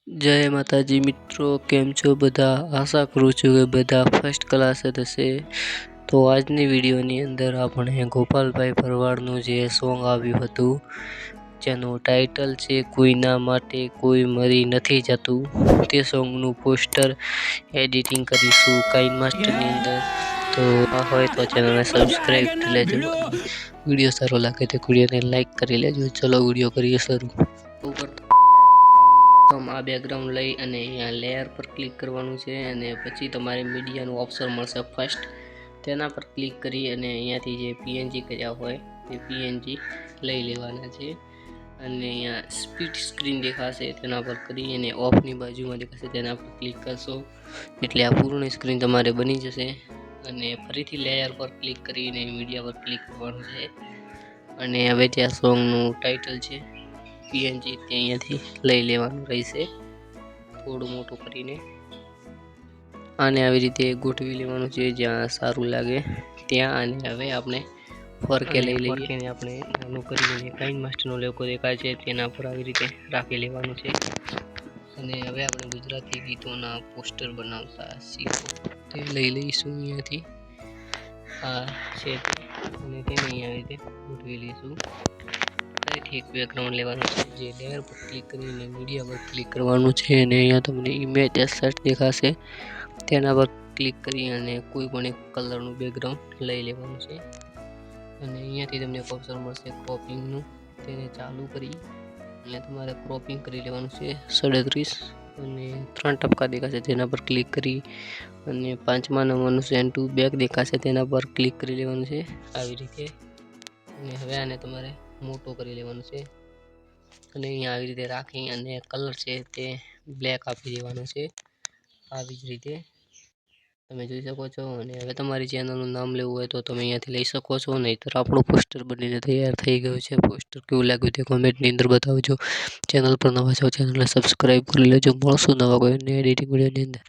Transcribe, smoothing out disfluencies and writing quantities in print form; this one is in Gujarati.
જય માતાજી મિત્રો, કેમ છો બધા? આશા કરું છું કે બધા ફર્સ્ટ ક્લાસ જ હશે. તો આજની વિડીયોની અંદર આપણે ગોપાલભાઈ ભરવાડનું જે સોંગ આવ્યું હતું જેનું ટાઇટલ છે કોઈના માટે કોઈ મરી નથી જતું, તે સોંગનું પોસ્ટર એડિટિંગ કરીશું કાઇન માસ્ટરની અંદર. તો આ હોય તો ચેનલને સબસ્ક્રાઈબ કરી લેજો. વિડીયો સારો લાગે તો વિડીયોને લાઈક કરી લેજો. ચલો વિડીયો કરીએ શરૂ. આ બેકગ્રાઉન્ડ લઈ અને અહીંયા લેયર પર ક્લિક કરવાનું છે અને પછી તમારે મીડિયાનું ઓપ્શન મળશે ફર્સ્ટ, તેના પર ક્લિક કરી અને અહીંયાથી જે પીએનજી કર્યા હોય તે પીએનજી લઈ લેવાના છે અને અહીંયા સ્પ્લિટ સ્ક્રીન દેખાશે તેના પર કરી અને ઓફની બાજુમાં દેખાશે તેના પર ક્લિક કરશો એટલે આ પૂર્ણ સ્ક્રીન તમારે બની જશે. અને ફરીથી લેયર પર ક્લિક કરીને મીડિયા પર ક્લિક કરવાનું છે અને હવે જે આ સોંગનું ટાઇટલ છે પીએનજી તે અહીંયાથી લઈ લેવાનું રહેશે થોડું મોટું કરીને. આને આવી રીતે ગોઠવી લેવાનું છે જ્યાં સારું લાગે ત્યાં. અને હવે આપણે 4K લઈ લઈએ અને આપણે નાનું કરીને કાઇન માસ્ટરનો લોગો દેખાય છે તેના પર આવી રીતે રાખી લેવાનું છે. અને હવે આપણે ગુજરાતી ગીતોના પોસ્ટર બનાવતા શીખો તે લઈ લઈશું અહીંયાથી. આ છે અને તેને અહીંયા આવી રીતે ગોઠવી લઈશું. એક બેકગ્રાઉન્ડ લેવાનું છે, જે લેયર પર ક્લિક કરીને મીડિયા પર ક્લિક કરવાનું છે અને અહીંયા તમને ઇમેજ એસેટ દેખાશે તેના પર ક્લિક કરી અને કોઈ પણ એક કલરનું બેકગ્રાઉન્ડ લઈ લેવાનું છે. અને અહીંયાથી તમને એક ઓપ્શન મળશે ક્રોપિંગનું, તેને ચાલુ કરી એટલે તમારે ક્રોપિંગ કરી લેવાનું છે 37 અને 3 ટપકા દેખાશે તેના પર ક્લિક કરી અને 5મા નંબરનું સેન્ડ ટુ બેક દેખાશે તેના પર ક્લિક કરી લેવાનું છે આવી રીતે. અને હવે આને તમારે મોટો કરી લેવાનું છે અને અહીંયા આવી રીતે રાખી અને કલર છે તે બ્લેક આપી દેવાનો છે આવી જ રીતે તમે જોઈ શકો છો. અને હવે તમારી ચેનલનું નામ લેવું હોય તો તમે અહીંયાથી લઈ શકો છો, નહીંતર આપણું પોસ્ટર બનીને તૈયાર થઈ ગયું છે. પોસ્ટર કેવું લાગ્યું તે કોમેન્ટની અંદર બતાવજો. ચેનલ પર નવા છો ચેનલને સબસ્ક્રાઈબ કરી લેજો. મળશું નવા કોઈ એડિટિંગ વિડીયોની અંદર.